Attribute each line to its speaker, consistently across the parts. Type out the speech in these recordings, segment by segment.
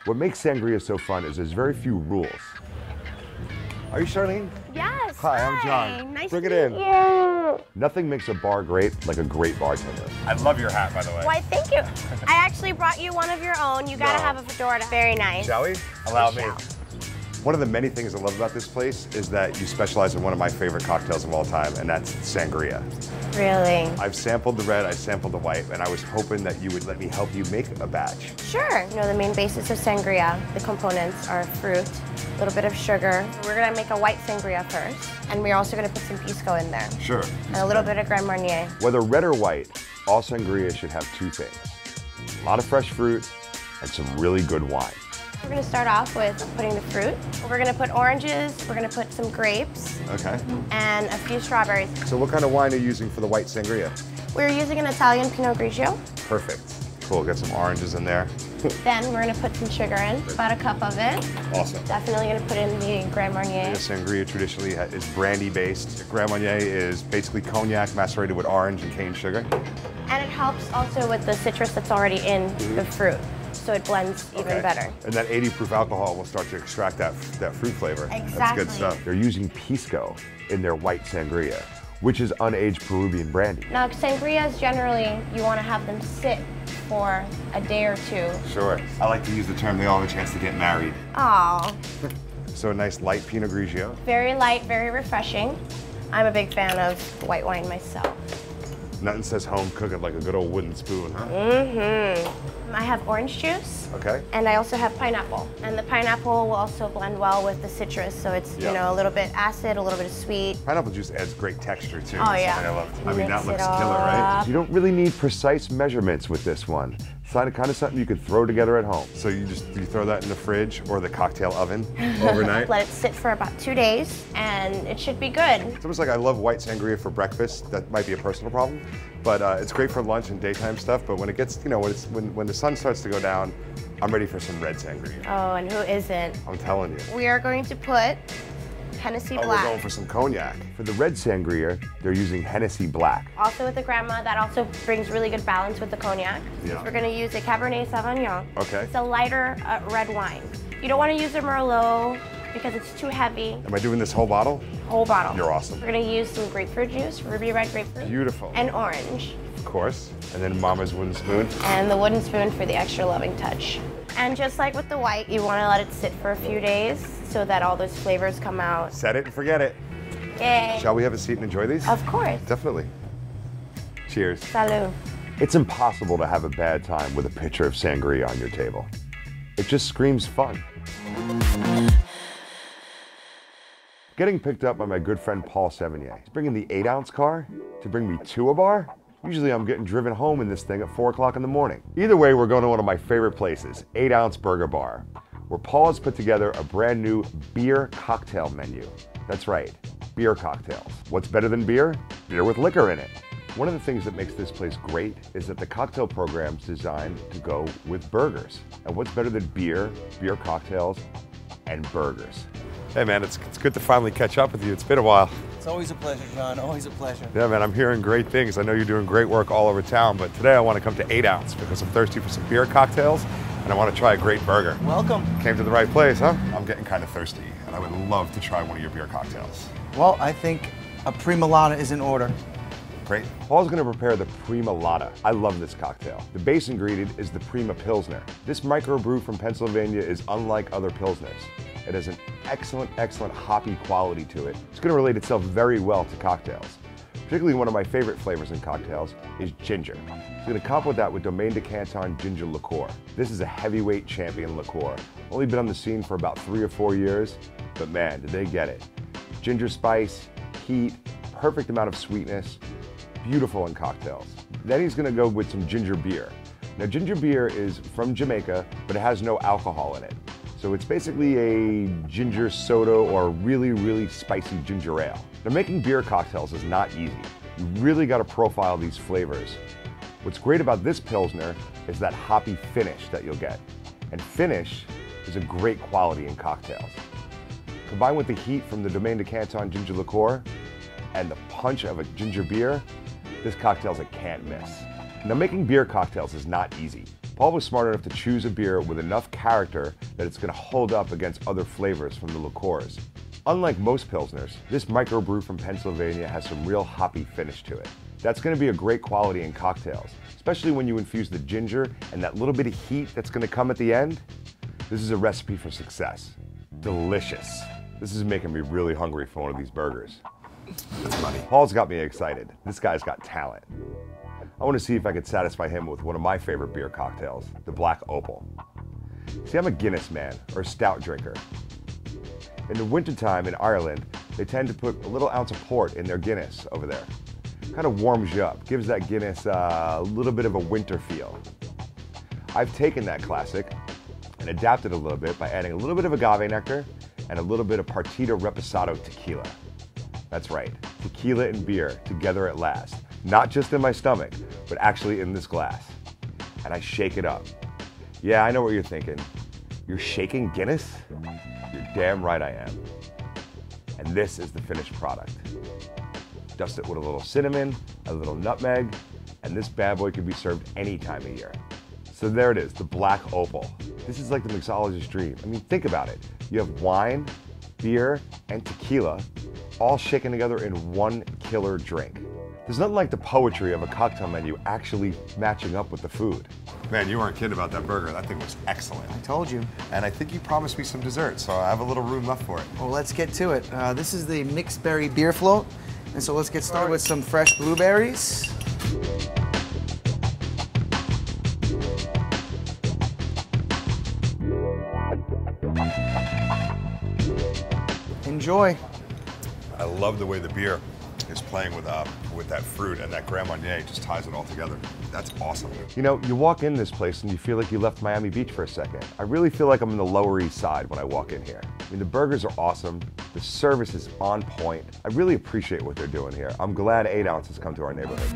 Speaker 1: What makes sangria so fun is there's very few rules. Are you Charlene?
Speaker 2: Yes.
Speaker 1: Hi, I'm John.
Speaker 2: Nice
Speaker 1: Bring
Speaker 2: to
Speaker 1: it in.
Speaker 2: meet you.
Speaker 1: Nothing makes a bar great like a great bartender. I love your hat, by the way.
Speaker 2: Why, thank you. I actually brought you one of your own. You gotta
Speaker 1: No.
Speaker 2: have a fedora. Very nice.
Speaker 1: Shall we? Allow me.
Speaker 2: shall.
Speaker 1: One of the many things I love about this place is that you specialize in one of my favorite cocktails of all time, and that's sangria.
Speaker 2: Really?
Speaker 1: I've sampled the red, I sampled the white, and I was hoping that you would let me help you make a batch.
Speaker 2: Sure. You know, the main basis of sangria, the components are fruit, a little bit of sugar. We're gonna make a white sangria first, and we're also gonna put some pisco in there.
Speaker 1: Sure.
Speaker 2: And a little bit of Grand Marnier.
Speaker 1: Whether red or white, all sangria should have two things. A lot of fresh fruit and some really good wine.
Speaker 2: We're gonna start off with putting the fruit. We're gonna put oranges, we're gonna put some grapes,
Speaker 1: Okay.
Speaker 2: and a few strawberries.
Speaker 1: So what kind of wine are you using for the white sangria?
Speaker 2: We're using an Italian Pinot Grigio.
Speaker 1: Perfect. Cool, got some oranges in there.
Speaker 2: Then we're gonna put some sugar in, about a cup of it.
Speaker 1: Awesome.
Speaker 2: Definitely gonna put in the Grand Marnier.
Speaker 1: Sangria traditionally is brandy based. Grand Marnier is basically cognac macerated with orange and cane sugar.
Speaker 2: And it helps also with the citrus that's already in the fruit, so it blends even better.
Speaker 1: And that 80 proof alcohol will start to extract that fruit flavor. That's
Speaker 2: Exactly.
Speaker 1: good stuff. They're using pisco in their white sangria, which is unaged Peruvian brandy.
Speaker 2: Now, sangrias generally, you wanna have them sit for a day or two.
Speaker 1: Sure. I like to use the term they all have a chance to get married.
Speaker 2: Oh,
Speaker 1: So a nice light Pinot Grigio.
Speaker 2: very light, very refreshing. I'm a big fan of white wine myself.
Speaker 1: Nothing says home cooking like a good old wooden spoon, huh?
Speaker 2: I have orange juice.
Speaker 1: Okay.
Speaker 2: And I also have pineapple. And the pineapple will also blend well with the citrus, so it's, you
Speaker 1: Yeah.
Speaker 2: know, a little bit acid, a little bit sweet.
Speaker 1: Pineapple juice adds great texture too.
Speaker 2: Oh,
Speaker 1: That's
Speaker 2: yeah.
Speaker 1: something I love. I mean, that
Speaker 2: Mix it
Speaker 1: looks
Speaker 2: all
Speaker 1: killer, right?
Speaker 2: up.
Speaker 1: You don't really need precise measurements with this one. It's kind of something you could throw together at home. So you throw that in the fridge or the cocktail oven overnight.
Speaker 2: Let it sit for about 2 days, and it should be good.
Speaker 1: It's almost like I love white sangria for breakfast. That might be a personal problem, but it's great for lunch and daytime stuff. But when it gets, you know, when the sun starts to go down, I'm ready for some red sangria.
Speaker 2: Oh, and who isn't?
Speaker 1: I'm telling you.
Speaker 2: We are going to put Hennessy
Speaker 1: Oh, we're
Speaker 2: Black.
Speaker 1: going for some cognac. For the red sangria, they're using Hennessy Black.
Speaker 2: Also with the grandma, that also brings really good balance with the cognac.
Speaker 1: Yeah.
Speaker 2: We're gonna use a Cabernet Sauvignon.
Speaker 1: Okay.
Speaker 2: It's a lighter red wine. You don't wanna use a Merlot because it's too heavy.
Speaker 1: Am I doing this whole bottle?
Speaker 2: Whole bottle.
Speaker 1: You're awesome.
Speaker 2: We're gonna use some grapefruit juice, ruby red grapefruit.
Speaker 1: Beautiful.
Speaker 2: And orange.
Speaker 1: Of course. And then Mama's wooden spoon.
Speaker 2: And the wooden spoon for the extra loving touch. And just like with the white, you wanna let it sit for a few days so that all those flavors come out.
Speaker 1: Set it and forget it.
Speaker 2: Yay.
Speaker 1: Shall we have a seat and enjoy these?
Speaker 2: Of course.
Speaker 1: Definitely. Cheers.
Speaker 2: Salud.
Speaker 1: It's impossible to have a bad time with a pitcher of sangria on your table. It just screams fun. Getting picked up by my good friend Paul Sevigny. He's bringing the 8-ounce car to bring me to a bar. Usually I'm getting driven home in this thing at 4 o'clock in the morning. Either way, we're going to one of my favorite places, 8-Ounce Burger Bar, where Paul has put together a brand new beer cocktail menu. That's right, beer cocktails. What's better than beer? Beer with liquor in it. One of the things that makes this place great is that the cocktail program's designed to go with burgers. And what's better than beer, beer cocktails, and burgers? Hey man, it's good to finally catch up with you. It's been a while.
Speaker 3: It's always a pleasure, John. Always a pleasure.
Speaker 1: Yeah, man, I'm hearing great things. I know you're doing great work all over town, but today I want to come to 8-Ounce because I'm thirsty for some beer cocktails and I want to try a great burger.
Speaker 3: Welcome.
Speaker 1: Came to the right place, huh? I'm getting kind of thirsty and I would love to try one of your beer cocktails.
Speaker 3: Well, I think a Prima Lana is in order.
Speaker 1: Great. Paul's going to prepare the Prima Lotta. I love this cocktail. The base ingredient is the Prima Pilsner. This microbrew from Pennsylvania is unlike other Pilsners. It has an excellent hoppy quality to it. It's going to relate itself very well to cocktails. Particularly one of my favorite flavors in cocktails is ginger. It's going to complement that with Domaine de Canton ginger liqueur. This is a heavyweight champion liqueur. Only been on the scene for about 3 or 4 years, but man, did they get it. Ginger spice, heat, perfect amount of sweetness, beautiful in cocktails. Then he's going to go with some ginger beer. Now ginger beer is from Jamaica, but it has no alcohol in it. So it's basically a ginger soda or really spicy ginger ale. Now making beer cocktails is not easy. You really got to profile these flavors. What's great about this Pilsner is that hoppy finish that you'll get. And finish is a great quality in cocktails. Combined with the heat from the Domaine de Canton ginger liqueur and the punch of a ginger beer, this cocktail's a can't miss. Now making beer cocktails is not easy. Paul was smart enough to choose a beer with enough character that it's going to hold up against other flavors from the liqueurs. Unlike most Pilsners, this microbrew from Pennsylvania has some real hoppy finish to it. That's going to be a great quality in cocktails, especially when you infuse the ginger and that little bit of heat that's going to come at the end. This is a recipe for success. Delicious. This is making me really hungry for one of these burgers.
Speaker 4: That's money.
Speaker 1: Paul's got me excited. This guy's got talent. I want to see if I can satisfy him with one of my favorite beer cocktails, the Black Opal. See, I'm a Guinness man, or a stout drinker. In the wintertime in Ireland, they tend to put a little ounce of port in their Guinness over there. Kind of warms you up, gives that Guinness a little bit of a winter feel. I've taken that classic and adapted a little bit by adding a little bit of agave nectar and a little bit of Partida Reposado tequila. That's right, tequila and beer together at last. Not just in my stomach, but actually in this glass. And I shake it up. Yeah, I know what you're thinking. You're shaking Guinness? You're damn right I am. And this is the finished product. Dust it with a little cinnamon, a little nutmeg, and this bad boy can be served any time of year. So there it is, the Black Opal. This is like the mixologist's dream. I mean, think about it. You have wine, beer, and tequila all shaken together in one killer drink. There's nothing like the poetry of a cocktail menu actually matching up with the food.
Speaker 4: Man, you weren't kidding about that burger. That thing was excellent.
Speaker 3: I told you.
Speaker 4: And I think you promised me some dessert, so I have a little room left for it.
Speaker 3: Well, let's get to it. This is the mixed berry beer float. And so let's get started with some fresh blueberries. Enjoy.
Speaker 4: I love the way the beer is playing with that fruit, and that Grand Marnier just ties it all together. That's awesome.
Speaker 1: You know, you walk in this place and you feel like you left Miami Beach for a second. I really feel like I'm in the Lower East Side when I walk in here. I mean, the burgers are awesome. The service is on point. I really appreciate what they're doing here. I'm glad 8 Ounce has come to our neighborhood.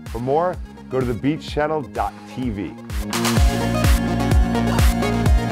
Speaker 1: For more, go to thebeachchannel.tv.